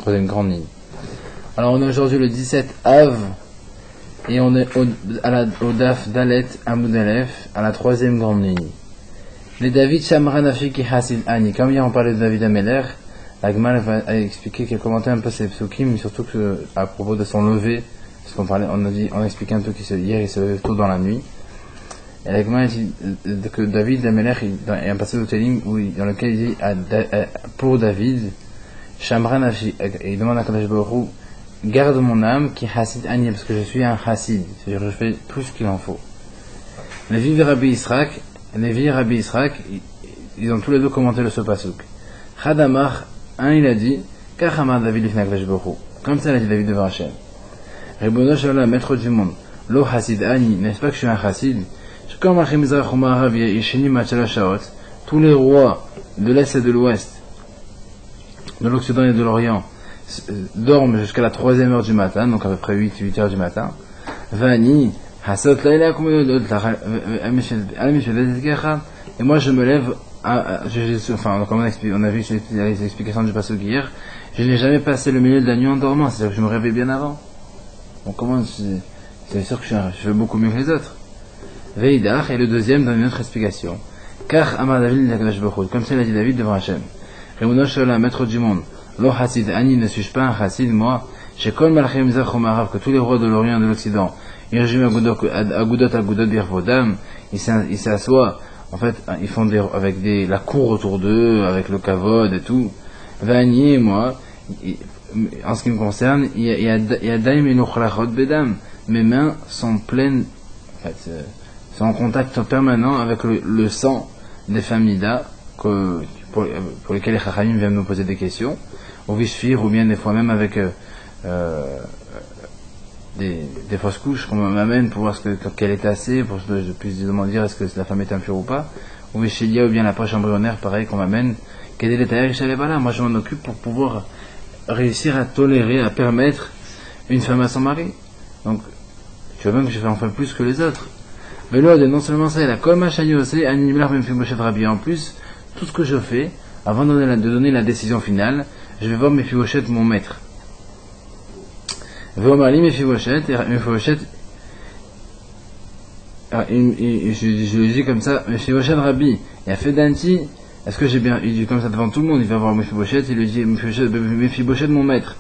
troisième grande ligne. Alors on est aujourd'hui le 17 Av, et on est au Daf Dalet Amoud Aleph, à la troisième grande ligne. Les David Shamran Afiki Hasid Ani, comme hier on parlait de David Ameler, la Gemara a expliqué qu'elle commentait un peu ses psukim, surtout que, à propos de son lever, parce on a expliqué un peu hier il se levait tôt dans la nuit. Et la Gemara dit que David Ameler, il y a un passage de Télim dans lequel il dit pour David, Shamran Afiki, il demande à Kadosh Baruch Hu, garde mon âme qui Hasid Ani, parce que je suis un Hasid, c'est-à-dire que je fais plus qu'il en faut. Les vies Rabbi Israq, ils ont tous les deux commenté ce pasuk. Khadamar, un il a dit, Kachamar David Lifnak Veshbohu, comme ça il a dit David devant Hachem. Ribono Shalom, maître du monde, Lo Hasid Ani, n'est-ce pas que je suis un Hasid? Comme Achimizrach Umarav Yesheni Machala Shaot, tous les rois de l'Est et de l'Ouest, de l'Occident et de l'Orient, dorment jusqu'à la 3e heure du matin, donc à peu près 8 heures du matin. Vani, Hasot Laila, et moi je me lève, on a vu les explications du passage hier, je n'ai jamais passé le milieu de la nuit en dormant, c'est-à-dire que je me réveille bien avant. Donc comment, c'est sûr que je fais beaucoup mieux que les autres. Veidach, et le deuxième donne une autre explication. Car Amar David l'Akadash Baruch Hu, comme ça il a dit David devant Hachem. Remuno Shola, maître du monde. Lo Hasid Ani, ne suis-je pas un Hasid, moi? J'ai Kol Malachim Mizrach Umarav, que tous les rois de l'Orient et de l'Occident, Yerjim Agudot Birvodam, ils s'assoient, en fait, ils font avec la cour autour d'eux, avec le kavod et tout. Vani et moi, en ce qui me concerne, il y a Daim et Nuchlachot Bedam. Mes mains sont pleines, en fait, sont en contact permanent avec le sang des familles pour lesquelles les Chachamim viennent nous poser des questions, au Vishfir, ou bien des fois même avec des fausses couches qu'on m'amène pour voir qu'elle est assez, pour que je puisse dire est-ce que la femme est impure ou pas, ou Vishilia, ou bien la poche embryonnaire, pareil, qu'on m'amène. Moi je m'en occupe pour pouvoir réussir à tolérer, à permettre une femme à son mari. Donc, tu vois même que je fais enfin plus que les autres. Mais là, non seulement ça, il a comme en plus, tout ce que je fais, avant de donner la décision finale, je vais voir Mephibosheth, mon maître. Je lui dis comme ça, Mephibosheth Rabbi, il a fait d'Anti, est-ce que j'ai bien, il dit comme ça devant tout le monde, il va voir Mephibosheth, il lui dit Mephibosheth mon maître,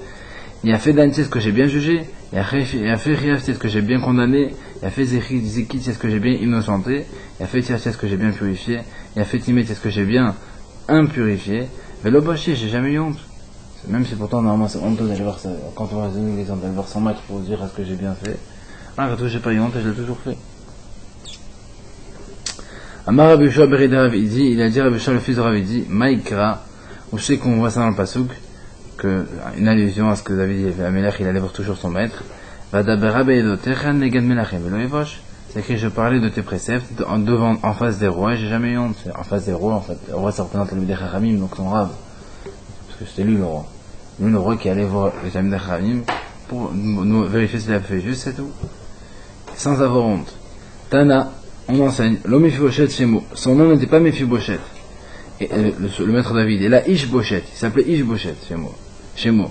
il a fait d'Anti, est-ce que j'ai bien jugé, il a fait Riaf, est-ce que j'ai bien condamné, il a fait Zikit, est-ce que j'ai bien innocenté, il a fait Tiach, est-ce que j'ai bien purifié, il a fait Timet, est-ce que j'ai bien impurifié, mais l'Obashi, j'ai jamais eu honte. Même si pourtant normalement c'est honteux d'aller voir ça, quand on va donner l'exemple d'aller voir son maître pour dire est-ce que j'ai bien fait. Alors quand j'ai pas eu honte, je l'ai toujours fait. Amar Rabbi Yoshua Beri Rav, il a dit Rabbi Yoshua le fils de Rav, il dit Maïkra, où je sais qu'on voit ça dans le pasuk, que une allusion à ce que David Amelech, il allait voir toujours son maître. Vadabera be'edotechan negad melachem velo yevosh. C'est écrit je parlais de tes préceptes en face des rois, et j'ai jamais eu honte. En face des rois, en fait, le roi ça représente le Chachamim, donc son Rav. Parce que c'était lui le roi. Lui le roi qui allait voir les amis d'Achramim pour nous vérifier s'il avait fait juste, c'est tout. Sans avoir honte. Tana, on enseigne, l'homme Mephibosheth Shemo. Son nom n'était pas Mephibosheth. Et le maître David. Et là, Ishbosheth. Il s'appelait Ishbosheth Shemo.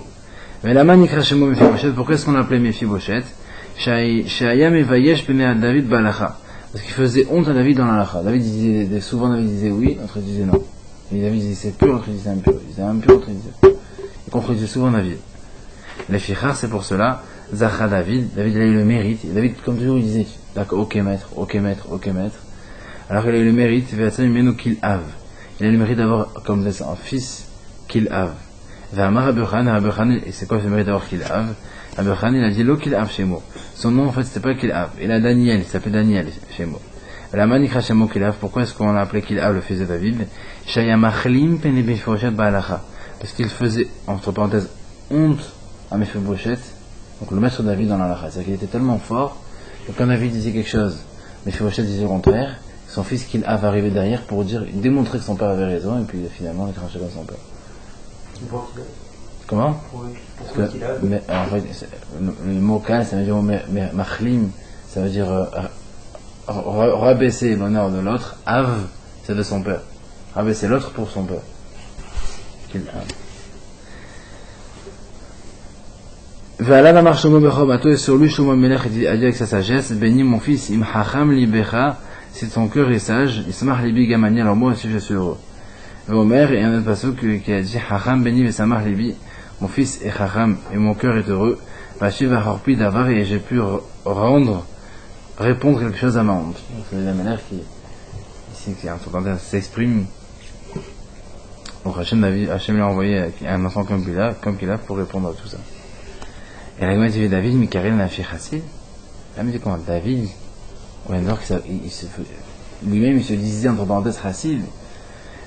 Mais la manikra Shemo Mephibosheth, pourquoi est-ce qu'on l'appelait Mephibosheth? Shayam Evayesh Bene David Balacha. Parce qu'il faisait honte à David dans l'Alacha. Souvent David disait oui, l'autre disait non. Et David disait c'est pur, l'autre disait impur. Il disait impur, l'autre disait. Il contredisait souvent David. Les fichars, c'est pour cela, Zacha David il a eu le mérite. Et David, comme toujours, il disait d'accord, ok maître. Alors il a eu le mérite, il a eu le mérite d'avoir comme un fils Kil'av. Et c'est quoi ce mérite d'avoir Kil'av? Abraham il a dit lo Kil'av Shemo. Son nom en fait c'était pas Kil'av. Il a Daniel, il s'appelait Daniel Shemo. La manikra Shemo Kil'av, pourquoi est-ce qu'on l'a appelé Kil'av le fils de David? Shayamachlim Pene Mephibosheth Ba'alacha. Parce qu'il faisait, entre parenthèses, honte à Mephibosheth, donc le maître David dans l'Alacha. C'est-à-dire qu'il était tellement fort que quand David disait quelque chose, Mephibosheth disait le contraire, son fils Kil'av arrivait derrière pour démontrer que son père avait raison, et puis finalement il tranchait comme son père. Comment? Parce que, en fait, le mot kal, ça veut dire machlim, ça veut dire rabaisser l'honneur de l'autre. Av, c'est de son père. Rabaisser l'autre pour son père. Voilà la marche au Bechobato et sur lui Shlomo Melech a dit avec sa sagesse, bénis mon fils, im hacham libecha, si ton cœur est sage, ismach libi gamani, alors moi aussi je suis heureux. Et Omer et un autre passage qui a dit hacham béni vesamach libi, mon fils est hacham et mon cœur est heureux, vachiv harpi davar et j'ai pu répondre quelque chose à ma honte. C'est la manière qui ici qui s'exprime. Donc Hachem lui a envoyé un enfant comme Pilaf pour répondre à tout ça. Et la Gemara dit David, Michael n'a fait chassid. La Gemara dit comment David, on vient de voir que lui-même il se disait entre parenthèses chassid.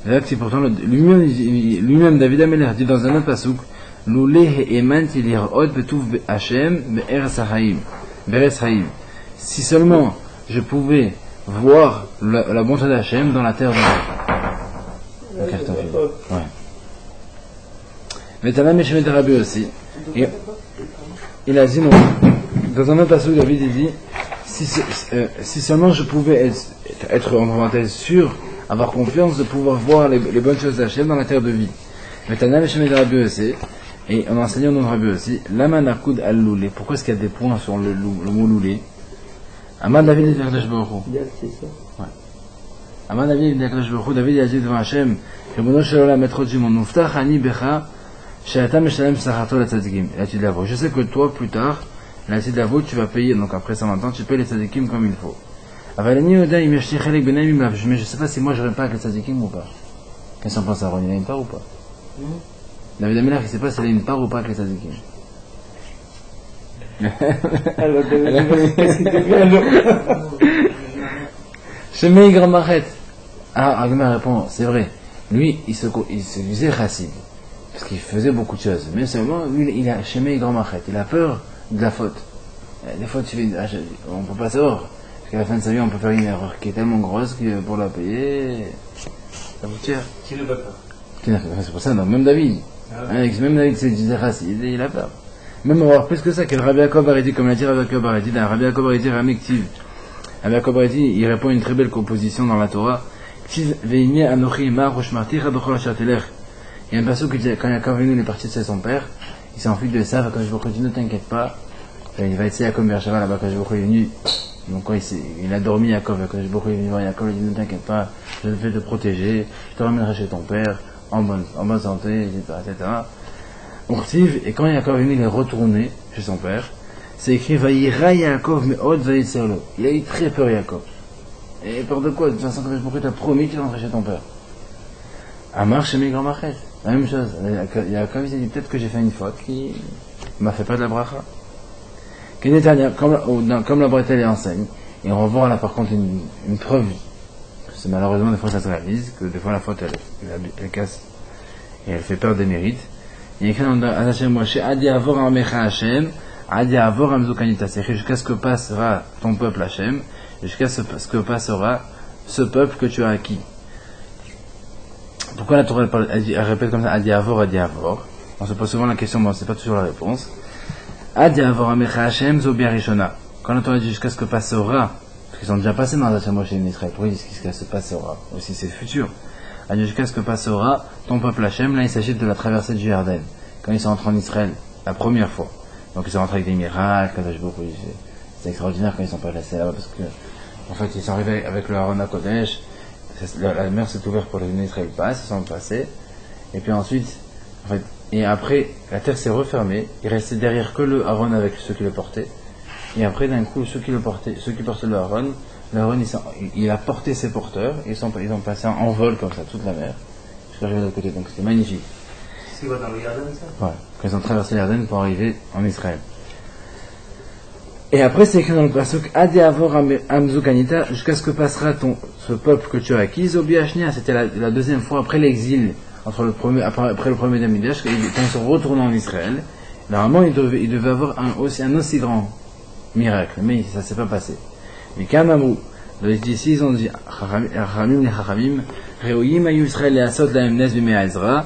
Là c'est pourtant lui-même David Amelech dit dans un autre pasuk, Loulé eman tilirot betuv Hachem be'eretz haïm. Si seulement je pouvais voir la bonté d'Hachem dans la terre de la carton. Ouais. Mais t'as même Shemet Rabbi aussi. Et il a dit non. Dans un autre passage, David il dit si seulement je pouvais être en parenthèse sûr, avoir confiance de pouvoir voir les bonnes choses d'Hachem dans la terre de vie. Mais t'as même Shemet Rabbi aussi. Et on enseigne au nom de Rabbi aussi. Lama nakud al loulé. Pourquoi est-ce qu'il y a des points sur le mot loulé? Amad David dit Akadosh Baruch Hu. Ouais. Amad David dit Akadosh Baruch Hu. David a dit devant Hachem, Ribono shel olam metro jimon muftach ani becha she'ata meshalem sachato la tzadikim. La tzid lavo. Je sais que toi plus tard, la tzid lavo tu vas payer. Donc après 120 ans, tu payes les tzadikim comme il faut. Avalani oda im yashti chelek benaim im lav. Mais je sais pas si moi je pas avec les tzadikim ou pas. Qu'est-ce qu'on pense à Aaron? Il a une part ou pas? David Amelach, il sait pas s'il a une part ou pas avec les tzadikim. Shemei Gramachet. Agma répond, c'est vrai. Lui, il se disait chassid. Parce qu'il faisait beaucoup de choses. Mais seulement, lui, il a Shemei Gramachet. Il a peur de la faute. Des fois, on peut pas savoir. Parce qu'à la fin de sa vie, on peut faire une erreur qui est tellement grosse que pour la payer, ça vous tire. Qui ne va pas? C'est pour ça, non, même David. Même David, c'est disait chassid, il a peur. Même avoir plus que ça, que le Rabbi Yaakov Aredi, comme l'a dit Rabbi Yaakov Aredi, dans Rabbi Yaakov Aredi Ramektiv. Rabbi Yaakov Aredi, il répond à une très belle composition dans la Torah. Il y a un perso qui dit, quand Yaakov Avinu est parti de son père, il s'est enfui de Esav, quand je vous dis ne t'inquiète pas, il va essayer Yaakov Beersheva là-bas, quand je vous est venu, donc quand il a dormi Yaakov, quand je vous est venu voir Yaakov, il dit ne t'inquiète pas, je vais te protéger, je te ramènerai chez ton père, en bonne santé, etc. Et quand Yaakov il est retourné chez son père, c'est écrit Vaïra Yaakov me'od vaïtserlo. Il a eu très peur Yaakov. Et peur de quoi? De toute façon, quand tu as promis qu'il rentrait chez ton père. Amar chez mes grands-machets. La même chose. Yaakov il s'est dit peut-être que j'ai fait une faute qui m'a fait pas de la bracha. Comme la bretelle enseigne. Et on va voir là par contre une preuve. C'est malheureusement des fois ça se réalise, que des fois la faute elle casse et elle fait perdre des mérites. Il y a écrit dans Hashem Moshe, Adi avor amecha Hashem, Adi avor amzukanita. C'est écrit jusqu'à ce que passera ton peuple Hashem, jusqu'à ce que passera ce peuple que tu as acquis. Pourquoi la Torah elle répète comme ça, Adi avor, Adi avor? On se pose souvent la question, mais on ne sait pas toujours la réponse. Adi avor amecha Hashem, zobia rishona. Quand la Torah dit jusqu'à ce que passera, parce qu'ils sont déjà passés dans Hashem Moshe en Israël, pourquoi ils disent jusqu'à ce que passera? Aussi c'est futur. Jusqu'à ce que passera ton peuple Hachem, là il s'agit de la traversée du Jordan, quand ils sont entrés en Israël, la première fois. Donc ils sont rentrés avec des miracles, c'est extraordinaire quand ils sont pas restés là-bas, parce que en fait ils sont arrivés avec le Haron à Kodesh, la mer s'est ouverte pour les Israël passent, ils sont passés, et puis ensuite, en fait, et après la terre s'est refermée, il restait derrière que le Haron avec ceux qui le portaient, et après d'un coup ceux qui portaient le Haron, il a porté ses porteurs, ils ont passé en vol comme ça, toute la mer, jusqu'à arriver de l'autre côté, donc c'était magnifique. C'est quoi dans le Yarden ça? Ouais, quand ils ont traversé le Yarden pour arriver en Israël. Et après c'est écrit dans le pasuk, Adi avor amzukanita, jusqu'à ce que passera ce peuple que tu as acquis, Zobi Hashnia, c'était la deuxième fois après l'exil, après le premier Damidash, quand ils sont retournés en Israël, normalement ils devaient avoir un aussi grand miracle, mais ça s'est pas passé. Mais Kamamou, ici ils ont dit Chachamim les Chachamim, Reoyim ayu Israël et Asot la Emnes b'mea Ezra.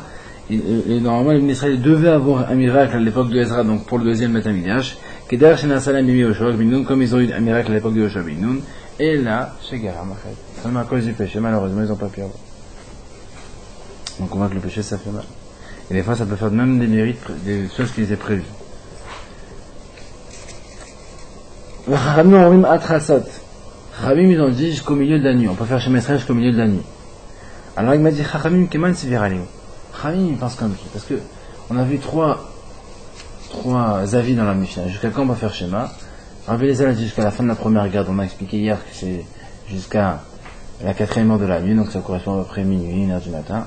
Et normalement les Israël devaient avoir un miracle à l'époque de Ezra, donc pour le deuxième Beth Amikdash, Keder Shena Salam b'mi Yoshua ben Nun, comme ils ont eu un miracle à l'époque de Yoshua ben Nun. Et là, chez Garam, seulement à cause du péché, malheureusement ils n'ont pas pu avoir. Donc on voit que le péché ça fait mal. Et des fois ça peut faire même des mérites, des choses qui étaient prévues. Chachamim atrasot. Chachamim, ils ont dit jusqu'au milieu de la nuit. On peut faire chez Israël jusqu'au milieu de la nuit. Alors il m'a dit Chachamim keman seviraleu. Chachamim, il pense comme qui? Parce que on a vu trois avis dans la Mishnah. Jusqu'à quand on va faire Shema? Rabbi Eliezer a dit jusqu'à la fin de la première garde. On a expliqué hier que c'est jusqu'à la 4e heure de la nuit, donc ça correspond à peu près minuit, 1h du matin.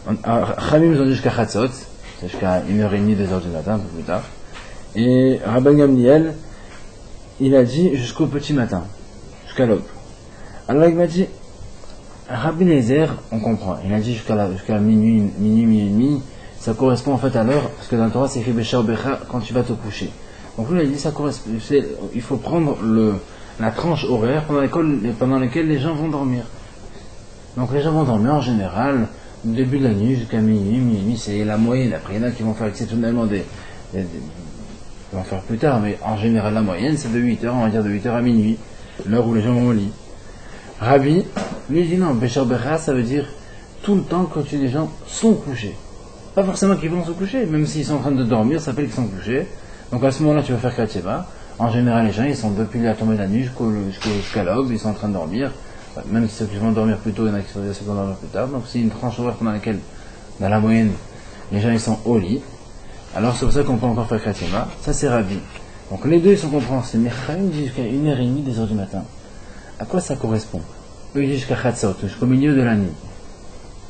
Chachamim, ils ont dit jusqu'à Chatzot, c'est jusqu'à 1h30, 2h du matin, un peu plus tard. Et Rabban Gamliel, il a dit jusqu'au petit matin, jusqu'à l'aube. Alors il m'a dit, Rabbi Eliezer, on comprend, il a dit jusqu'à minuit et demi, ça correspond en fait à l'heure, parce que dans le Torah c'est écrit Béchar Becha quand tu vas te coucher. Donc lui il a dit ça correspond, il faut prendre la tranche horaire pendant laquelle les gens vont dormir. Donc les gens vont dormir en général, du début de la nuit jusqu'à minuit, c'est la moyenne. Après il y en a qui vont faire exceptionnellement ils vont faire plus tard, mais en général la moyenne c'est de 8h, on va dire de 8h à minuit, l'heure où les gens vont au lit. Rabbi, lui dit non, Béchar Becha ça veut dire tout le temps quand les gens sont couchés. Pas forcément qu'ils vont se coucher, même s'ils sont en train de dormir, ça s'appelle qu'ils sont couchés. Donc à ce moment-là tu vas faire Kriyat Shema. En général les gens ils sont depuis la tombée de la nuit jusqu'à l'aube, ils sont en train de dormir. Même si ceux qui vont dormir plus tôt, il y en a qui vont dormir plus tard. Donc c'est une tranche horaire pendant laquelle, dans la moyenne, les gens ils sont au lit. Alors c'est pour ça qu'on peut encore faire Kriyat Shema. Ça c'est Rabbi. Donc les deux ils sont compréhensibles. Mais Chachamim dit jusqu'à 1h30, 2h du matin. À quoi ça correspond? Eux ils disent jusqu'à Chatzot, jusqu'au milieu de la nuit.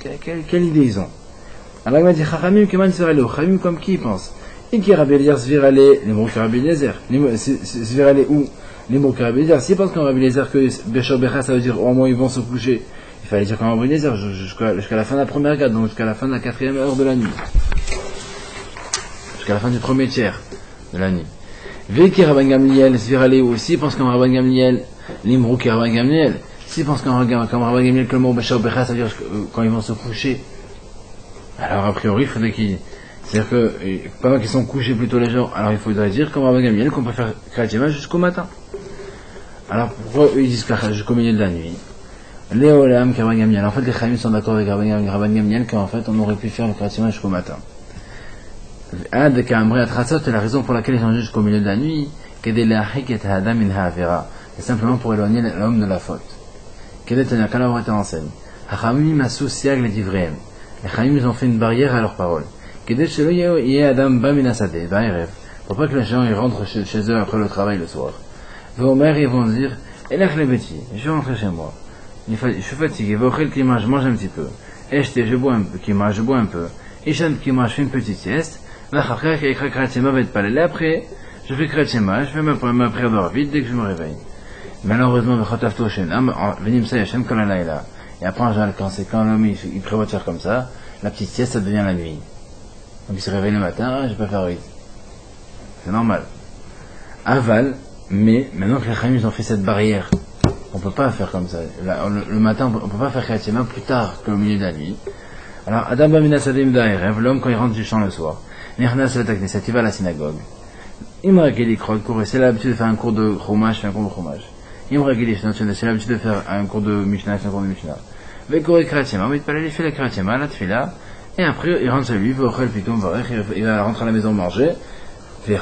Quelle idée ils ont? Alors il m'a dit Chachamim keman seviraleu. Chachamim comme qui ils pensent? Et qui Rabbi Eliezer seviraleu, les mots que Rabbi Eliezer. Seviraleu où? Les mots que Rabbi Eliezer. S'ils pensent qu'en Rabbi Eliezer que Béchar Becha ça veut dire au moins ils vont se coucher, il fallait dire qu'en Rabbi Eliezer jusqu'à la fin de la première garde, donc jusqu'à la fin de la 4e heure de la nuit. Jusqu'à la fin du premier tiers de la nuit. Veki Rabban Gamliel seviraleu aussi, ils pensent qu'en Rabban Gamliel, l'imrou qui Rabban Gamliel. S'ils pensent qu'en Rabban Gamliel que le mot Béchar Becha ça veut dire quand ils vont se coucher. Alors a priori il faudrait qu'ils... C'est-à-dire que pendant qu'ils sont couchés plutôt les gens, alors il faudrait dire comme Rabban Gamliel qu'on peut faire Kriyat Shema jusqu'au matin. Alors pourquoi eux ils disent jusqu'au milieu de la nuit? Les Olam Rabban Gamliel. En fait les Chachamim sont d'accord avec Rabban Gamliel qu'en fait on aurait pu faire le Kriyat Shema jusqu'au matin. Ad Kamre Atrasot est la raison pour laquelle ils sont jusqu'au milieu de la nuit. C'est simplement pour éloigner l'homme de la faute. Quel est le cas où enseigne? Chachamim asou siag les divreim. Les Chachamim ils ont fait une barrière à leurs paroles. Pour pas que les gens ils rentrent chez eux après le travail le soir. Ils vont dire je vais rentrer chez moi. Je suis fatigué, je mange un petit peu. Je bois un peu, je bois un peu. Je fais une petite sieste. Après, je fais Kriyat Shema, je fais ma prière de vite dès que je me réveille. Malheureusement, et après, quand l'homme il prévoit de faire comme ça, la petite sieste ça devient la nuit. Donc il se réveille le matin, je vais pas faire vite. C'est normal. Aval, mais maintenant que les Chachamim ils ont fait cette barrière, on peut pas faire comme ça. Le matin, on peut pas faire Kriyat Shema plus tard qu'au milieu de la nuit. Alors, Adam Bamina Sadim Daerev, l'homme quand il rentre du champ le soir, il va à la synagogue. C'est l'habitude de faire un cours de Chumash, c'est l'habitude de faire un cours de Mishnah, un cours de Mishnah. Il fait la Kriyat Shema, la Tfila, et après il rentre chez lui, il va rentrer à la maison manger. Tout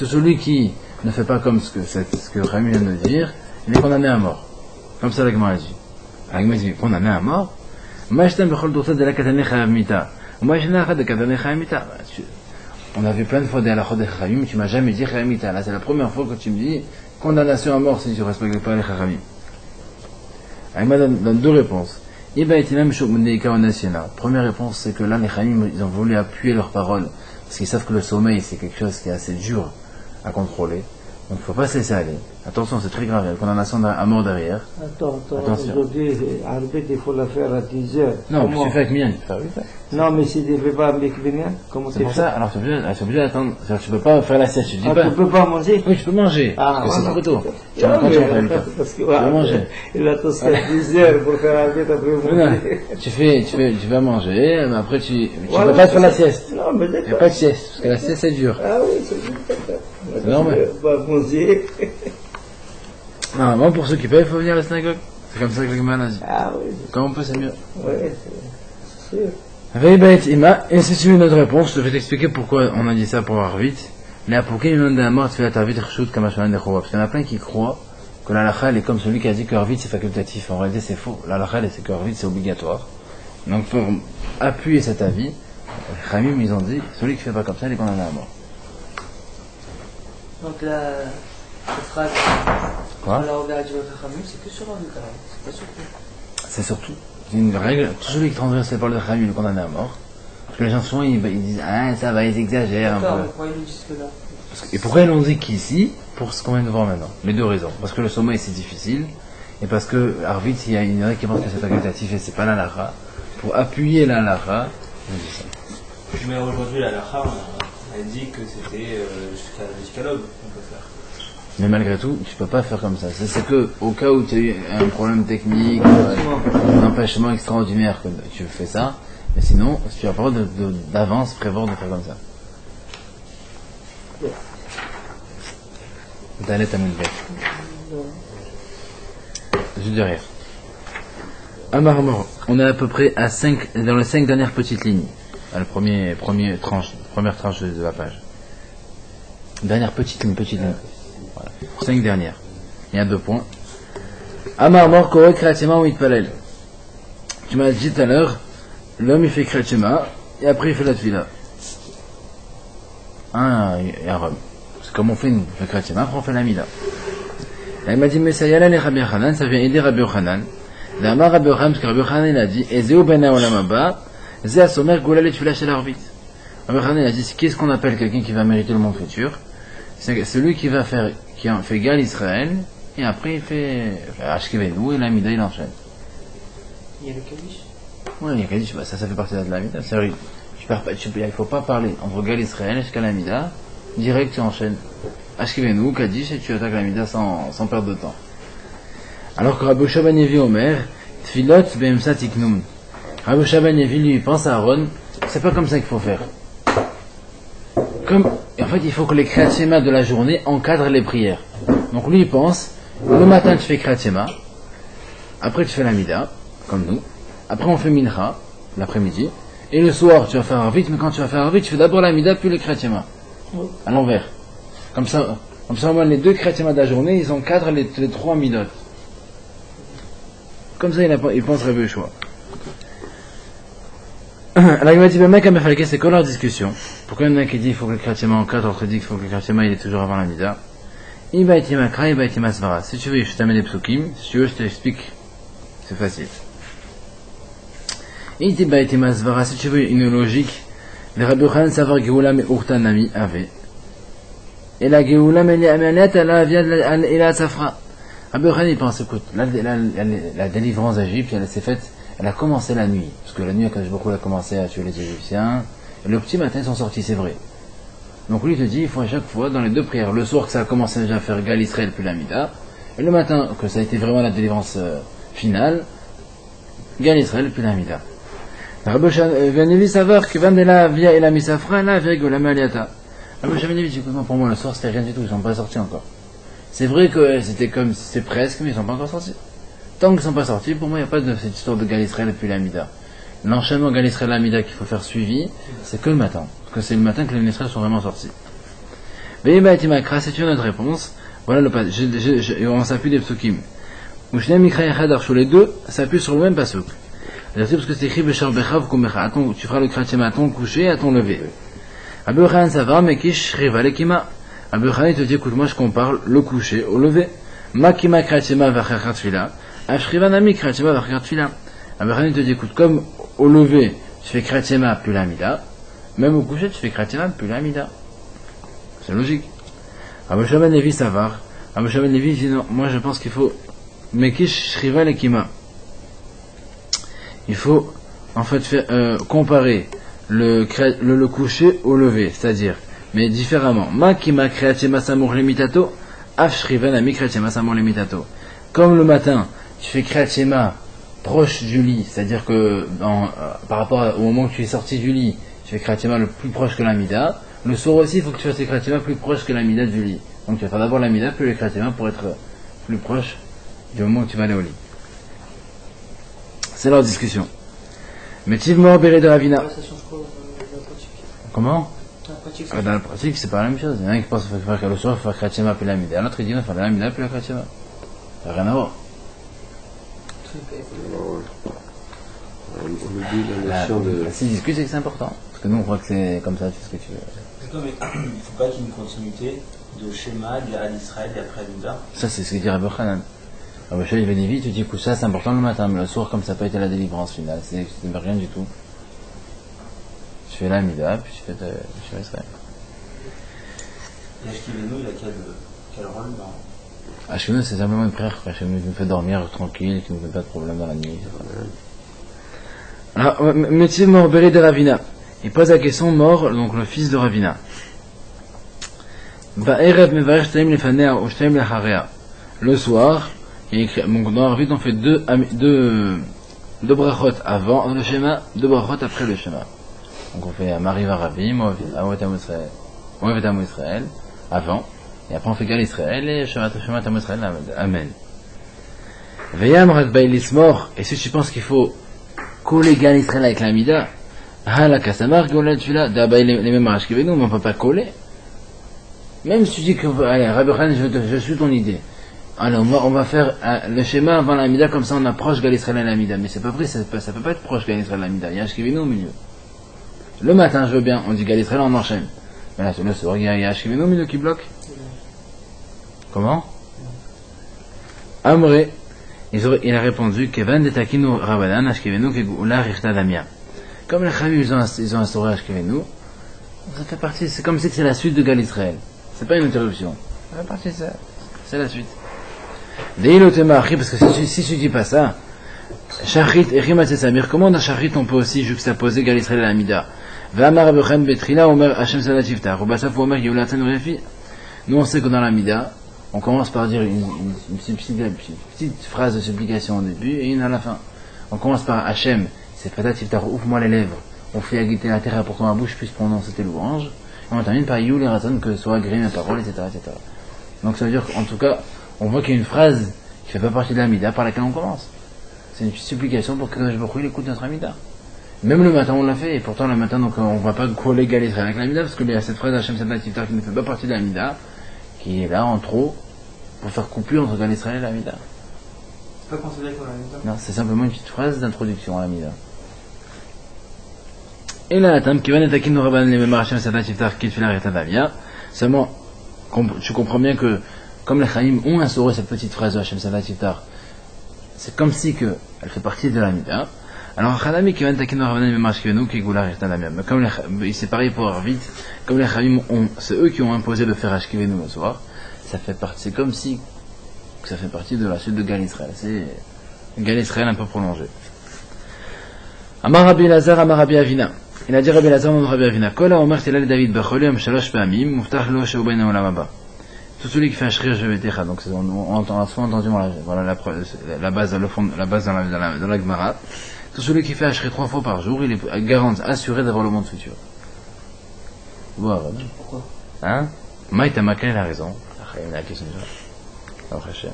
celui qui ne fait pas comme ce que Chachamim vient de dire, il est condamné à mort. Comme ça la Gemara dit. La Gemara dit condamné à mort. On a vu plein de fois des halachot des Chachamim, tu m'as jamais dit Chachamita. Là c'est la première fois que tu me dis condamnation à mort si tu ne respectes pas les Chachamim. La Gemara donne deux réponses. Première réponse, c'est que là les Chachamim ils ont voulu appuyer leurs paroles parce qu'ils savent que le sommeil c'est quelque chose qui est assez dur à contrôler. Donc il ne faut pas se laisser aller. Attention, c'est très grave, il y a une condamnation à mort derrière. Attention. Aujourd'hui, Arbet, il faut la faire à 10 heures. Non, mais tu fais avec Mian. Non, mais si tu ne fais pas avec Mian, comment tu fais? C'est pour ça, alors tu es obligé d'attendre. Tu ne peux pas faire la sieste, tu dis pas. Tu ne peux pas manger? Oui, tu peux manger. Ah, parce que c'est trop tôt. Tu vas manger. Il attend 10 heures pour faire Arbet après manger. Tu vas manger, mais après tu ne peux pas faire la sieste. Non, mais il n'y a pas de sieste, parce que la sieste c'est dur. Ah oui, c'est dur. C'est normal. Manger. Normalement, pour ceux qui peuvent, il faut venir à la synagogue. C'est comme ça que le Gemara dit. Ah oui. Quand on peut, c'est mieux. Oui, c'est sûr. Et si tu veux une autre réponse, je vais t'expliquer pourquoi on a dit ça pour avoir vite. Mais pour qu'il y ait un mort, tu fais la tarvit rechut comme un de Chouva. Parce qu'il y en a plein qui croient que la halakha est comme celui qui a dit que Arvit c'est facultatif. En réalité, c'est faux. La halakha, c'est que Arvit c'est obligatoire. Donc, pour appuyer cet avis, les Khamim, ils ont dit, celui qui fait pas comme ça, il est condamné à mort. Donc là, cette phrase, quoi? C'est que sur un cas, c'est pas surtout. C'est surtout une règle, tout celui qui transgresse les paroles de Khamim, il est condamné à mort. Parce que les gens souvent, ils disent, ah, ça va, ils exagèrent un peu. Pourquoi ils nous disent que là? Et pourquoi ils l'ont dit qu'ici? Pour ce qu'on vient de voir maintenant. Les deux raisons. Parce que le sommeil c'est difficile, et parce que Arvit, il y a une règle qui pense que c'est facultatif et c'est pas la halakha. Pour appuyer la halakha, on dit ça. Mais aujourd'hui, la halakha, elle dit que c'était jusqu'à l'aube qu'on peut faire. Mais malgré tout, tu peux pas faire comme ça. C'est que au cas où tu as eu un problème technique, un empêchement extraordinaire que tu fais ça, mais sinon, tu n'as pas le droit d'avance prévoir de faire comme ça. D'aller ta mille bête. Juste derrière. Amarmor, on est à peu près à 5, dans les 5 dernières petites lignes. À la première tranche de la page. Dernière petite ligne. Voilà. 5 dernières. Il y a 2 points. Amarmor, Korek Kratima ou Itpalel. Tu m'as dit tout à l'heure, l'homme il fait Kratima, et après il fait la Tfila. Et un Rome. C'est comme on fait une Kratima, après on fait la Mida. Là, il m'a dit, mais ça y est là, les Rabbi Yochanan, ça vient aider Rabbi Yochanan. Là, Rabbi Yochanan, parce que Rabbi Yochanan, il a dit, et Zéou Bena Olamaba, Zé Asomer Goula les Tfila chez l'Arvit. Rabbi Yochanan, il a dit, qu'est-ce qu'on appelle quelqu'un qui va mériter le monde futur? C'est celui qui va faire, qui en fait Gal Israël, et après il fait Ashkevenu, et la Mida, il enchaîne. Il y a le Kaddish? Oui, le Kaddish, ça fait partie de la Mida. Il ne faut pas parler entre Gal Israël et jusqu'à la Mida. Direct, tu enchaînes. Ashkevenu, Kaddish, et tu attaques la Mida sans perdre de temps. Alors que Rabbi Shua ben Yevi Omer, Tfilot be'emsa tiknum. Rabbi Shua ben Yevi, lui, pense à Aaron, c'est pas comme ça qu'il faut faire. En fait, il faut que les Kriyat Shema de la journée encadrent les prières. Donc lui, il pense, le matin tu fais Kriyat Shema, après tu fais la Mida, comme nous, après on fait Mincha, l'après-midi, et le soir tu vas faire Arvit, mais quand tu vas faire Arvit, tu fais d'abord la Mida, puis le Kriyat Shema. À l'envers. Comme ça, au moins les 2 Kriyat Shema de la journée, ils encadrent les 3 Midot. Comme ça, il pense Rabbi Yoshua. Alors il m'a dit, mec, c'est quoi leur discussion? Pourquoi il y en a qui dit qu'il faut que le Kriyat Shema encadre, d'autres dit qu'il faut que le Kriyat Shema il est toujours avant la Mida? Il va être Makra, il va être Masvara. Si tu veux, je t'amène des psukim. Si tu veux, je t'explique. C'est facile. Il dit, bah, Masvara, si tu veux une logique, le Rabbi Yochanan savoir Geoula mais Urtanami avait. Et la Geoula mais l'Amanette, elle vient de la Safra. Rabbi Yochanan, il pense, écoute, la délivrance d'Égypte, elle s'est faite, elle a commencé la nuit. Parce que la nuit, quand beaucoup a commencé à tuer les Égyptiens. Et le petit matin, ils sont sortis, c'est vrai. Donc lui, il te dit, il faut à chaque fois, dans les 2 prières, le soir que ça a commencé déjà à faire Gal Israël puis la Mida, et le matin, que ça a été vraiment la délivrance finale, Gal Israël puis la Mida. Rabbi ben Yevi savoir que Van de la Via et la Misafra, la Via la Maliata. Rabbi ben Yevi dit, écoute, pour moi, le soir, c'était rien du tout, ils sont pas sortis encore. C'est vrai que c'est presque, mais ils sont pas encore sortis. Tant qu'ils sont pas sortis, pour moi, il n'y a pas de cette histoire de Gal Israël puis la Mida. L'enchaînement Gal Israël la Mida qu'il faut faire suivi, c'est que le matin. Parce que c'est le matin que les Israël sont vraiment sortis. Veïba et Makra, c'est une autre réponse. Voilà le pas. On s'appuie des psukim. Ushne Mikra Echad Arshou, les 2 s'appuient sur le même pasuk. C'est-à-dire parce que c'est écrit Beshar Bechav Kumecha. Tu feras le Kriyat Shema à ton coucher et à ton lever. Rabbi Yochanan Savar, Mekish Shriva Lekima. Rabbi Yochanan te dit, écoute, moi je compare le coucher au lever. Makima Kriyat Shema Vachar Tfila. Ashriva Nami Kriyat Shema Vachar Tfila. Rabbi Yochanan te dit, écoute, comme au lever, tu fais Kriyat Shema puis la Mida, même au coucher, tu fais Kriyat Shema puis la Mida. C'est logique. Rabbi Shua ben Yevi Savar. Rabbi Shua ben Yevi dit, non, moi je pense qu'il faut Mekish Shriva Lekima. Il faut en fait comparer le coucher au lever, c'est-à-dire, mais différemment. Makima Kriyat Shema Samur Lemitato, Afshriva Nami Kriyat Shema Samur Lemitato. Comme le matin, tu fais Kriyat Shema proche du lit, c'est-à-dire que par rapport au moment où tu es sorti du lit, tu fais Kriyat Shema le plus proche que la Mida. Le soir aussi, il faut que tu fasses les Kriyat Shema plus proche que la Mida du lit. Donc tu vas faire d'abord la Mida, puis les Kriyat Shema pour être plus proche du moment où tu vas aller au lit. C'est leur discussion. Mais Tiv Mor Béré de Ravina. Ça change quoi la pratique? Comment? La pratique, Ah, dans la pratique, c'est pas la même chose. Il y en a qui pensent qu'il faut faire le soir, il faut faire Kriyat Shema puis l'Amida. L'autre, il dit, il faut faire l'Amida puis la Kriyat Shema. Ça n'a rien à voir. On oublie la notion de. S'ils discutent, c'est que c'est important. Parce que nous, on croit que c'est comme ça, tu fais ce que tu veux. Non, mais il ne faut pas qu'il y ait une continuité de schéma à l'Israël et après l'Uda. Ça, c'est ce que dit Rabbi Hanan. Rabbi Shai, il va dire vite, tu dis, écoute, ça, c'est important le matin, mais le soir, comme ça n'a pas été la délivrance finale, c'est rien du tout. Tu fais l'Amida, puis tu fais Israël. Et Ashkivenu, il a quel rôle dans. Ashkivenu, c'est simplement une prière. Ashkivenu qui nous fait dormir tranquille, qui ne nous fait pas de problème dans la nuit. Alors, métier mort Béré de Ravina. Il pose la question mort, donc le fils de Ravina. Le soir, il écrit, donc dans la revue, on fait deux brachot avant le schéma, deux brachot après le schéma. Donc on fait Mariva Ravi, Moavetam Israël, avant, et après on fait Gal Israël et Shema Tam Israël, Amen. Veyam Radbaï Lismor, et si tu penses qu'il faut coller Gal Israël avec l'Amida, la Kassamar, les mêmes Ashkivenu, mais on ne peut pas coller. Même si tu dis que, allez, Rabbi Khan, je suis ton idée. Alors, on va faire le schéma avant l'Amida, comme ça on approche Gal Israël et l'Amida. Mais c'est pas vrai, ça peut pas être proche Gal Israël et l'Amida. Il y a Ashkivenu au milieu. Le matin, je veux bien, on dit Gal Israël, on enchaîne. Mais là, le soir, il y a Ashkivenu au milieu qui bloque. Comment? Amré, il a répondu, Kevan de Takinu Rabadan, Ashkivenu, Kegoula, Richta Damia. Comme les Khamim, ils ont instauré Ashkivenu, ça fait partie, c'est comme si c'est la suite de Gal Israël. C'est pas une interruption. Ça fait partie de ça. C'est la suite. Parce que si tu dis pas ça, Shachrit et Rimat et Samir, comment dans Shachrit on peut aussi juxtaposer Gal Israël et l'Amida? V'amar Bechen Betrila, Omer Hashem Salatiftar, Ubasaf Omer Yeulatan Refi. Nous on sait que dans l'Amida, on commence par dire une petite phrase de supplication au début et une à la fin. On commence par Hashem, c'est Salatiftar, ouvre-moi les lèvres. On fait agiter la terre pour que ma bouche puisse prononcer tes louanges. Et on termine par You les raton, que soit agréé mes paroles, etc., etc. Donc ça veut dire qu'en tout cas, on voit qu'il y a une phrase qui fait pas partie de l'Amida par laquelle on commence. C'est une petite supplication pour que je me écoute notre Amida. Même le matin on l'a fait, et pourtant le matin donc on va pas coller Gal Israël avec l'Amida, parce qu'il y a cette phrase Hashem Sadat Tiftar qui ne fait pas partie de l'Amida, qui est là en trop, pour faire coupure entre Gal Israël et l'Amida. C'est pas considéré comme l'Amida. Non, c'est simplement une petite phrase d'introduction à l'Amida. Et là, qui va n'attaquer nos rabbins les mêmes Hashem Sadat Tiftar qui fait la Rita Damia, seulement, tu comprends bien que, comme les Chaim ont instauré cette petite phrase de Hashem Sadat Tiftar, c'est comme si que elle fait partie de l'Amida. Alors, Khadami qui va n'attaquer nos rabbins les mêmes Ashkivenu qui goula Rita Damia. Mais comme c'est pareil pour avoir vite, comme les Chaim c'est eux qui ont imposé de faire Ashkivenu le soir, c'est comme si que ça fait partie de la suite de Gal Israël. C'est Gal Israël un peu prolongé. Amar Rabbi Lazar, Amar Rabbi Avina. Il a dit Rabbi Lazar, Rabbi Avina. Kola Omer Tilal David Becholiam Shalosh Pamim, Muftach Lo Sheubaina Olamaba. Tout celui qui fait Ashrir Jevetecha, donc on a souvent entendu, voilà la base, le fond, la base dans la Gemara. Tout celui qui fait Ashrir 3 fois par jour, il est garanti, assuré d'avoir le monde futur. Voilà. Pourquoi? Hein? Maïta Makel a raison. Il y a la question de Hashem.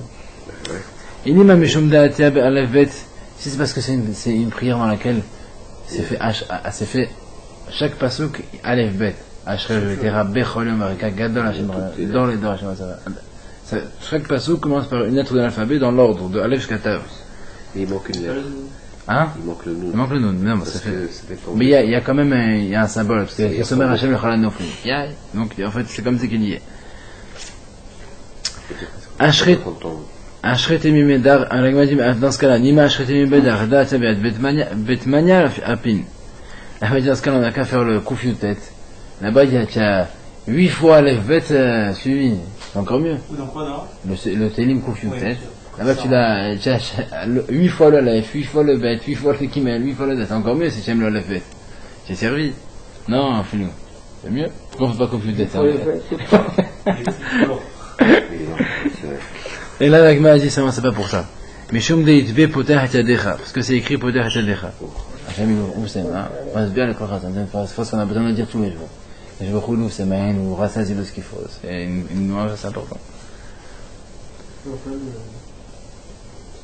Il m'a Mishum Da'atiab Alefbet. Si c'est parce que c'est une prière dans laquelle c'est fait chaque pasuk Aleph Bet. Ashrev Vetera Becholem Arika Gadol Hashem dans les deux Hashem ça. Chaque pasuk commence par une lettre de l'alphabet dans l'ordre de Aleph jusqu'à Tav. Et il manque une lettre. Hein? Il manque le nom. Il manque le nom. Non, ça fait. Mais il y a quand même un symbole parce que Somer Hashem le Chalan Nofli. Donc en fait c'est comme ça qu'il y est. Ashret Emimedar, dans ce cas-là, Nima Ashret Emimedar, Betmania Apin. Dans ce cas-là, on n'a qu'à faire le Koufiou tête. Là-bas, il y a 8 fois l'Efbet suivi. C'est encore mieux. Ou dans quoi, non? Le Télim Koufiou tête. Là-bas, tu l'as 8 fois le Lef, 8 fois le Bet, 8 fois le Kimel, 8 fois le Det. C'est encore mieux si tu aimes le Lefbet. J'ai servi. Non, fais-nous. C'est mieux. Pourquoi on fait pas Koufiou tête? Et là, la Gemara a dit seulement c'est pas pour ça. Mais Shum Deitbe Poter Hatadecha, parce que c'est écrit Poter Hatadecha. Hachem il c'est hein. On passe bien le Korat, c'est ce qu'on a besoin de dire tous les jours. Et je veux rouler c'est main ou rassasier ce qu'il faut. C'est une nuance assez importante.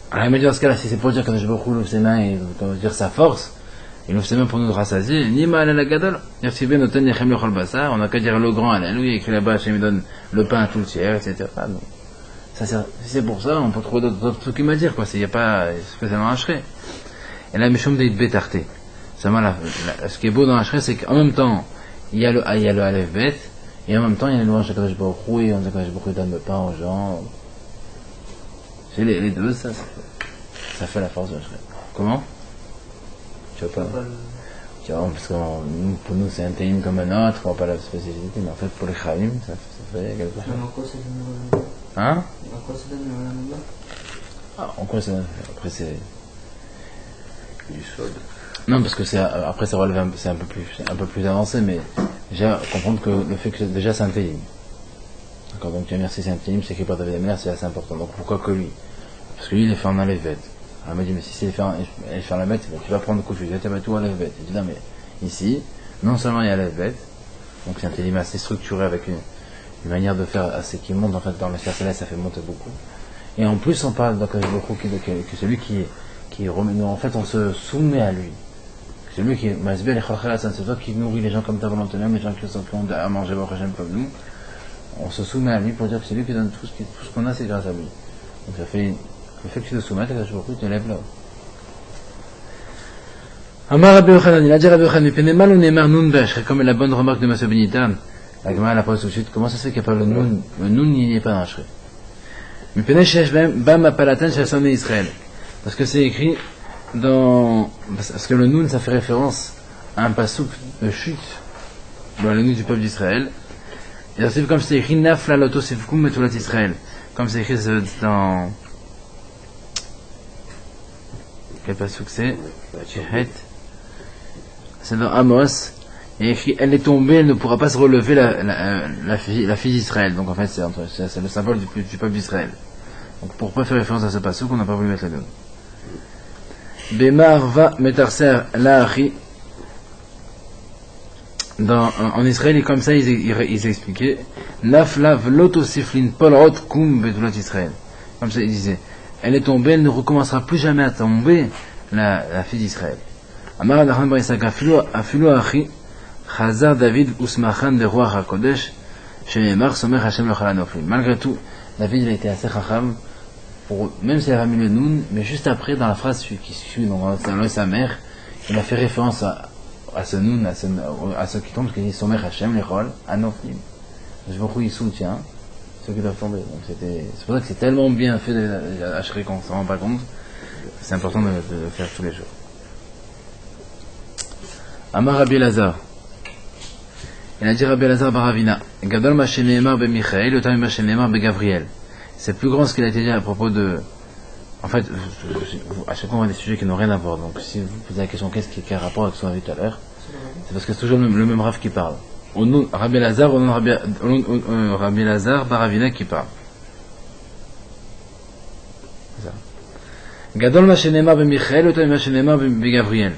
Alors il m'a dit dans ce cas-là, si c'est pour dire que je veux rouler c'est main et dire sa force, Il nous fait même pour nous rassasier. Nima ala gadol. On n'a qu'à dire le grand alléluia, écrit là-bas, Hachem donne le pain à tout le tiers, etc. Donc, ça, c'est pour ça, on peut trouver d'autres trucs à dire, quoi. Il n'y a pas spécialement Hachem. Et là, Mishom de Betarté. Ce qui est beau dans Hachem, c'est qu'en même temps, il y a le Aleph Bet, et en même temps, il y a les louanges de Kadosh Baruch Hu, et on dit que Kadosh Baruch Hu donne le pain aux gens. C'est les deux, ça fait la force de Hachem. Comment? Tu vois pas? Tu vois, parce que pour nous, c'est un télim comme un autre, on voit pas la spécificité, mais en fait, pour les Khalim, ça fait quelque chose. En quoi c'est donné Hein? En quoi c'est donné En quoi ça? Après, c'est. Du sod. Non, parce que après ça relève c'est un peu plus avancé, mais déjà comprendre que le fait que déjà c'est un télim. D'accord, donc tu as merci, c'est un télim, c'est écrit par David Ameller, c'est assez important. Donc pourquoi que lui? Parce que lui il est fait en Aleph-Bet. Alors il m'a dit, mais si c'est fait en Aleph-Bet, tu vas prendre coup de fusil, tu vas tout Aleph-Bet. Il dit non, mais ici, non seulement il y a Aleph-Bet, donc c'est un télim assez structuré avec une manière de faire assez qui monte en fait dans le sphère céleste, ça fait monter beaucoup. Et en plus on parle de celui qui remet, en fait on se soumet à lui. C'est lui qui est Masbel et Chachel, c'est toi qui nourrit les gens comme ta volonté même, les gens qui sont à manger comme nous. On se soumet à lui pour dire que c'est lui qui donne tout ce qu'on a, c'est grâce à lui. Donc ça fait le fait que tu te soumets, tu te lèves là. Amar Rabbi Yochanan, il a dit Rabbi Yochanan, Penemal ou Neymar Nun Besh, comme la bonne remarque de M. Benitan. La Gemara la pose tout de suite, comment ça se fait qu'il n'y a pas le Nun? Le Nun, il n'y est pas dans le Shri. Mais Penesh Bam Apalatan Shasson Israël. Parce que c'est écrit parce que le Nun ça fait référence à un pasouk de chute dans le Nun du peuple d'Israël. Et c'est comme c'est écrit Nafla Loto Sivkum Metulat Israël. Comme c'est écrit dans. Quel pasouk c'est? C'est dans Amos. Il y a écrit elle est tombée, elle ne pourra pas se relever la fille d'Israël. Donc en fait c'est le symbole du peuple d'Israël. Donc pour pas faire référence à ce pasouk, on n'a pas voulu mettre le Nun. Bemar va metarser la'achi. En Israël, et comme ça, ils expliquaient Nafla v'lotosiflin polrot kum betulat Israël. Comme ça, ils disaient elle est tombée, elle ne recommencera plus jamais à tomber, la fille d'Israël. Amar Adachan bar Yitzhak afilu achi Chazar David usmachan de roi HaKodesh shenemar somer Hashem l'chal hanoflim. Malgré tout, David il a été assez chacham. Même s'il a mis le Nun, mais juste après, dans la phrase qui suit, donc dans sa mère, il a fait référence à ce Nun, à ce qui tombe, parce qu'il dit Somer Hashem, l'Echol, Anoflim. Je vois où il soutient ceux qui doivent tomber. Donc c'est pour ça que c'est tellement bien fait à Hachem qu'on ne s'en rend pas compte. C'est important de le faire tous les jours. Amar Rabbi Elazar. Il a dit Rabbi Elazar Baravina. Gadol ma sheneemar be Michael, otam ma sheneemar be Gabriel. C'est plus grand ce qu'il a été dit à propos de. En fait, à chaque fois on a des sujets qui n'ont rien à voir. Donc si vous posez la question qu'est-ce qui a rapport avec ce qu'on a vu tout à l'heure, c'est parce que c'est toujours le même Rav qui parle. Rabbi Elazar, Rabbi Elazar Baravina qui parle. Gadol ma shenemar be Michael, otam ma shenemar be Gabriel.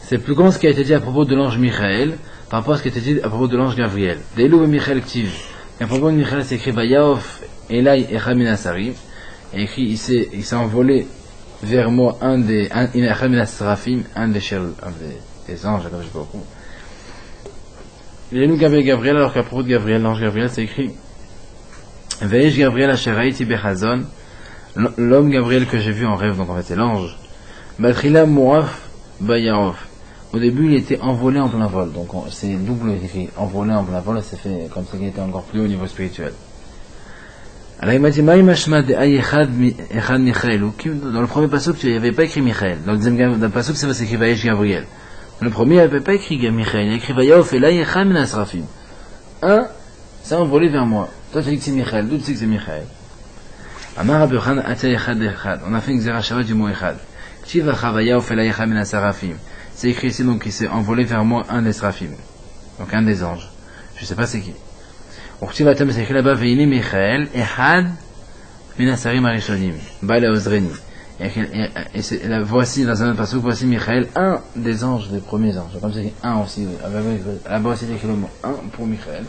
C'est plus grand ce qui a été dit à propos de l'ange Michael par rapport à ce qui a été dit à propos de l'ange Gabriel. Deilou be Michael Ktiv. À propos de Michael, c'est écrit Vayaof Elai Echamina Sarim. Et écrit, il s'est envolé vers moi un des anges, comme je sais pas beaucoup. Il est nous Gabriel, alors qu'à propos de Gabriel, l'ange Gabriel, c'est écrit Veish Gabriel Asheraiti Bechazon, l'homme Gabriel que j'ai vu en rêve, donc en fait c'est l'ange. Batrila Moaf Bayaof. Au début, il était envolé en plein vol, donc c'est double écrit, envolé en plein vol, et c'est fait comme ça qu'il était encore plus haut au niveau spirituel. Alors il m'a dit, dans le premier passage, il n'y avait pas écrit Michael. Dans le deuxième passage, c'est écrit Vayesh Gabriel. Dans le premier, il n'y avait pas écrit Michael, il y a écrit Vayaof Elai Echad Min Asrafim. Un, c'est envolé vers moi. Toi, tu as dit que c'est Michael, d'où tu sais que c'est Michael? Amar Rabbi Yochanan Atya Echad Echad. On a fait une Xerashava du mot Echad. K'tivacha Vayaof Elai Echad Min Asrafim. C'est écrit ici, donc il s'est envolé vers moi un des Srafim. Donc un des anges. Je ne sais pas c'est qui. C'est écrit là-bas, Veini Michael, Echad, Minasarim Arishonim, Baila Ozreni. Et voici, dans un autre passage, voici Michael, un des anges, des premiers anges. Comme c'est un aussi, là-bas aussi, c'est écrit le mot un pour Michael.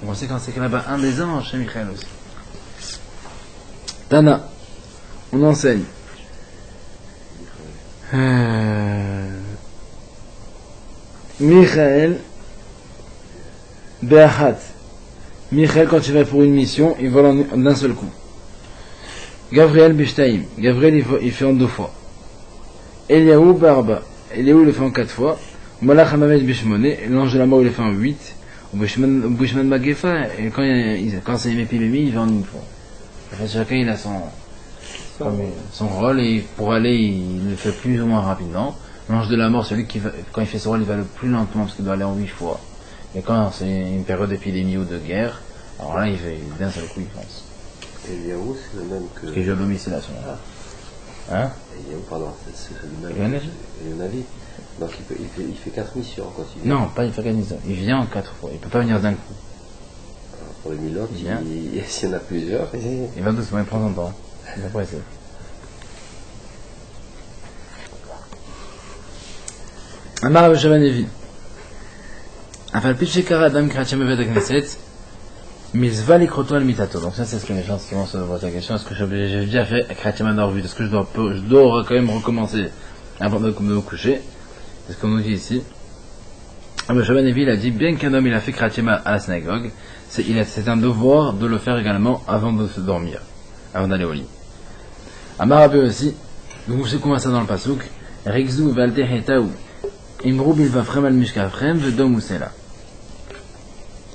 Donc on sait quand c'est écrit là-bas, un des anges, c'est Michael aussi. Tana, on enseigne. Michael Be'achat. Michael, quand il va pour une mission, il vole d'un seul coup. Gabriel Bishtaim. Gabriel, il fait en 2 fois. Eliaou Barba. Eliaou, il le fait en 4 fois. Malach Hamamed Bishmone. L'ange de la mort, il le fait en 8. Bishman Magefa. Et quand c'est une épidémie, il fait en 1 fois. En fait, chacun, il a son rôle, et pour aller, il le fait plus ou moins rapidement. L'ange de la mort, celui qui va, quand il fait son rôle, il va le plus lentement parce qu'il doit aller en 8 fois. Et quand c'est une période d'épidémie ou de guerre, alors là, il fait d'un seul coup, il fonce. Et Eliaou, c'est le même que. Parce qu'il joue à domicile à son âge. Hein? Eliaou, pardon, c'est le Et même. Et Navi. Donc il fait 4 missions quand il vient. Non, pas il fait 4 missions. Il vient en 4 fois. Il peut pas venir d'un coup. Alors, pour les Milot, s'il y en a plusieurs. Il va doucement, il prend son temps. Il va pas essayer. Amar Rabbi Shavanevi. Afal Pichekara Adam Krachem Evet Knesset. Mizva likroto al mitato. Donc ça c'est ce que les gens souvent se posent la question. Est-ce que j'ai déjà fait Krachem Ador Vut? Est-ce que je dois quand même recommencer avant de me coucher? C'est ce qu'on nous dit ici. Rabbi Shavanevi il a dit bien qu'un homme il a fait Krachem à la synagogue, c'est un devoir de le faire également avant de se dormir, avant d'aller au lit. Amar Rabbi aussi. Donc c'est comment ça dans le pasuk? Rigzu valte hetaou. Imrou bilva frem al mishkafrem vedom usela.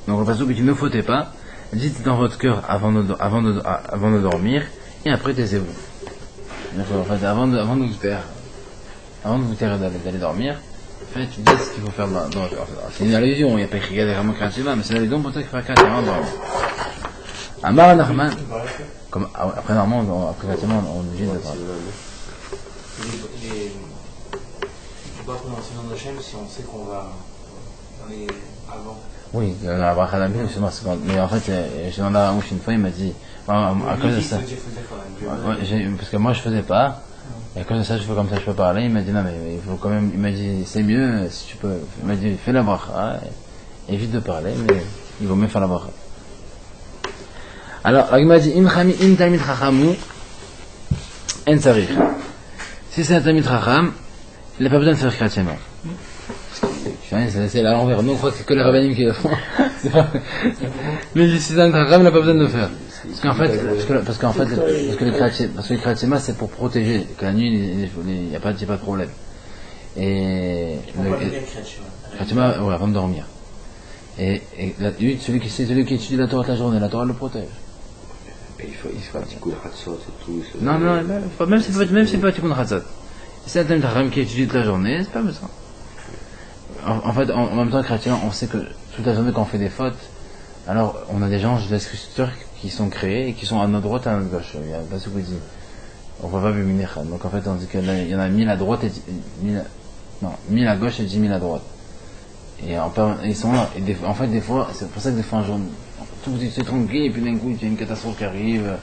Donc le pasuk dit ne fautez pas, dites dans votre cœur avant de dormir, et après taisez-vous. En fait, avant de vous taire d'aller dormir, faites tu dis ce qu'il faut faire dans votre cœur. C'est une allusion, il n'y a pas écrit vraiment Krativa, mais c'est une allusion pour toi qui fait Krativa avant de dormir. Amar Nachman, comme après normalement, après Krativa, on est obligé de parler. On va commencer dans nos chaînes si on sait qu'on va aller avant. Oui, la bracha d'Amir, justement, mais en fait, j'ai demandé à Mouche une fois, il m'a dit, à cause de ça, parce que moi je faisais pas, et à cause de ça, je fais comme ça, je peux parler, il m'a dit, non, mais il faut quand même, il m'a dit, c'est mieux, si tu peux, il m'a dit, fais la bracha, évite de parler, mais il vaut mieux faire la bracha. Alors, il m'a dit, im tamid chachamu, en sarich. Si c'est un tamid chacham, il n'a pas besoin de faire Kratima. C'est à l'envers. Nous, on croit que c'est que les rabbinim qui le font. Mais si c'est un Kratima, il n'a pas besoin de le faire. Parce qu'en fait, le Kratima, c'est pour protéger. Que la nuit, il n'y a pas de problème. Et Kratima, ouais, avant de dormir. Et la nuit, celui qui étudie la Torah toute la journée, la Torah le protège. Il fait un petit coup de Hatzot et tout. Non, même si c'est pas un petit coup de Hatzot. C'est un thème qui étudie toute la journée, c'est pas besoin. En fait, en même temps, chrétien, on sait que toute la journée quand on fait des fautes, alors on a des gens de l'écriture qui sont créés et qui sont à notre droite et à notre gauche. Il y a pas ce que dit. On voit pas Biminechan. Donc en fait, on dit qu'il y en a 1000 à droite et 1000 à gauche et 10 000 à droite. Et ils sont là. Et en fait, des fois, c'est pour ça que des fois un jour, tout c'est tranquille et puis d'un coup, il y a une catastrophe qui arrive,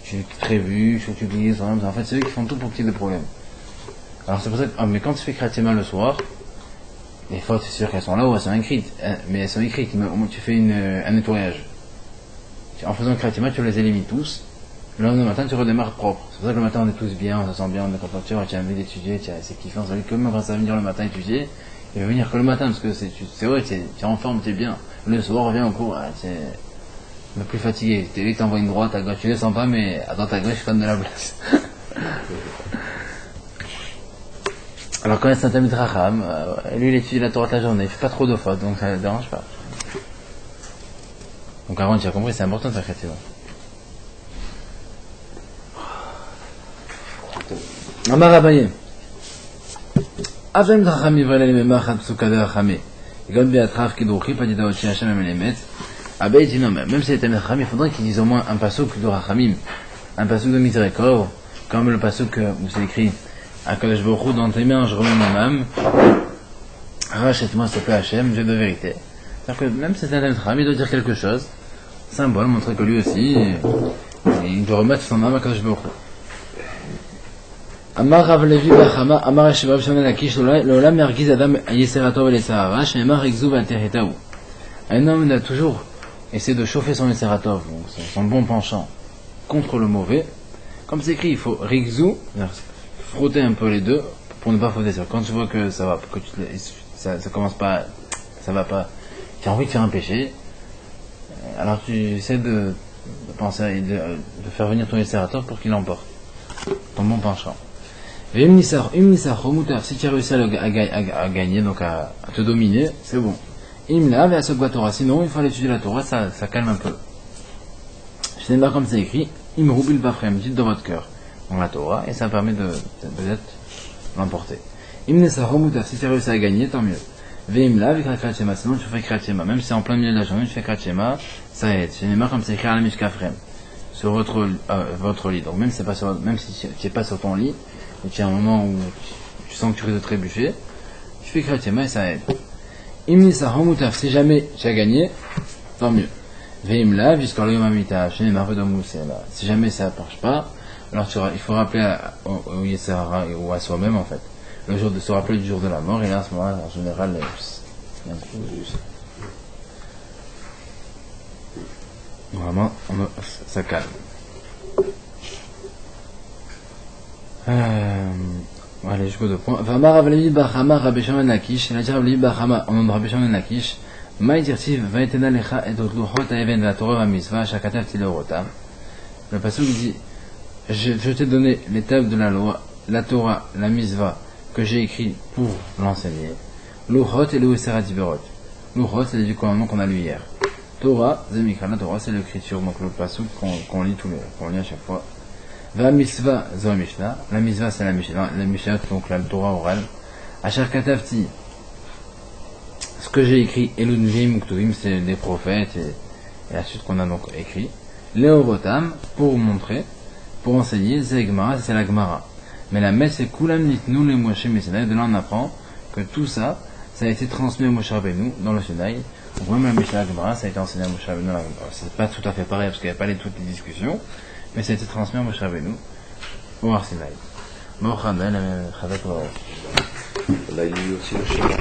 tu trébuches, tu glisses, en fait, c'est eux qui font tout pour qu'il y ait des problèmes. Alors c'est pour ça que, mais quand tu fais Kratima le soir, les fautes c'est sûr qu'elles sont là ou elles sont écrites, mais elles sont écrites, mais au moins tu fais un nettoyage. En faisant Kratima tu les élimines tous, le lendemain matin tu redémarres propre. C'est pour ça que le matin on est tous bien, on se sent bien, on est content, tu as envie d'étudier, c'est kiffant, c'est que même quand ça va venir le matin étudier, il va venir que le matin parce que c'est vrai, tu es en forme, tu es bien. Le soir revient au cours, tu es le plus fatigué, tu es t'envoies une droite à gauche, tu les sens pas mais à droite à gauche je donne de la place. Alors quand c'est un Tamid Chacham, lui il étudie la Torah toute la journée, il fait pas trop de fautes, donc ça ne le dérange pas. Donc avant tu as compris, c'est important de faire Kratima. Amar Abaye. Avem Chacham Yivrele Lememachat Psukade Chachame. Ygon Beatraf Kidouchi Padida Ochi Hashem Emelemet. Abaye dit non, même si c'est Tamid Chacham, il faudrait qu'ils disent au moins un pasuk de Chachamim, un pasuk de Miséricorde, comme le pasuk où c'est écrit Akadosh Baruch Hu, dans tes mains je remets mon âme, rachète-moi s'il te plaît Hachem, Dieu de vérité. C'est-à-dire que même si c'est un Tamid Chacham, il doit dire quelque chose, symbole, montrer que lui aussi, il doit remettre son âme à Akadosh Baruch Hu. Amar Rav Levi Bachama, Amar Eshevav Shana Lakish, L'Olam Mergiz Adam Yiserato et Sahara, Shemar Exuv Alteretaou. Un homme a toujours essayé de chauffer son Yiseratov, son bon penchant, contre le mauvais. Comme c'est écrit, il faut Rigzu, frotter un peu les deux pour ne pas fauter. Quand tu vois que ça va, que ça commence pas, ça va pas. Tu as envie de faire un péché, alors tu essaies de penser, de faire venir ton Yisrator pour qu'il l'emporte, ton bon penchant. Si tu as réussi à gagner, donc à te dominer, c'est bon. Sinon, il faut aller étudier la Torah, ça calme un peu. Je sais pas comme c'est écrit, Imroubil Bafrem, dites dans votre cœur, dans la Torah, et ça permet de peut-être l'emporter. Si tu as réussi à gagner, tant mieux. Veimla avec la Krachema, sinon tu fais Krachema, même si c'est en plein milieu de la journée, tu fais Krachema, ça aide. Je sais pas comme c'est écrit à la Mishkafrem, sur votre lit. Donc même si tu n'es pas sur ton lit, et qu'il y a un moment où tu sens que tu risques de trébucher, tu fais Krachema et ça aide. Si jamais tu as gagné, tant mieux. Veimla, jusqu'à l'Yomamita, je n'ai pas de mousse là. Si jamais ça ne marche pas, alors il faut rappeler au Yesara ou à soi-même en fait. Le jour de se rappeler du jour de la mort, et là à ce moment-là, en général, vraiment, ça calme. Allez, jusqu'au 2 points. Vamar Avlevi Bachama Rabbi Shimon Lakish, il a dit Avlevi Bachama, on nom de Rabbi Shimon Lakish, Maïdirtiv, Vaetena Lecha et Otluchot Aeven la Torah va Misva, Shakatav Tilorota. Le passage dit, je t'ai donné les tables de la loi, la Torah, la Misva, que j'ai écrit pour l'enseigner. Luchot et Louisera Tiberot. Luchot, c'est les commandements qu'on a lu hier. Torah, Zemikra, la Torah, c'est l'écriture, donc le passage qu'on lit qu'on lit à chaque fois. Va Misva, Zo Mishnah. La Misva, c'est la Mishnah, donc la Torah orale. Achar Katavti, ce que j'ai écrit, Elunvim, Ktuvim, c'est des prophètes et la suite qu'on a donc écrit. Léorotam, pour montrer, pour enseigner, Zegmara, c'est la Gemara. Mais la messe c'est Kulam Nitnu le Moshe Messinaï. De là on apprend que tout ça, ça a été transmis à Moshe Rabbeinu dans le Sinaï. Donc même la Mishnah Gemara, ça a été enseigné à Moshe Rabbeinu. C'est pas tout à fait pareil parce qu'il n'y a pas toutes les discussions, mais ça a été transmis à Moshe Rabbeinu au Har Sinaï. Là il y a eu aussi le schéma.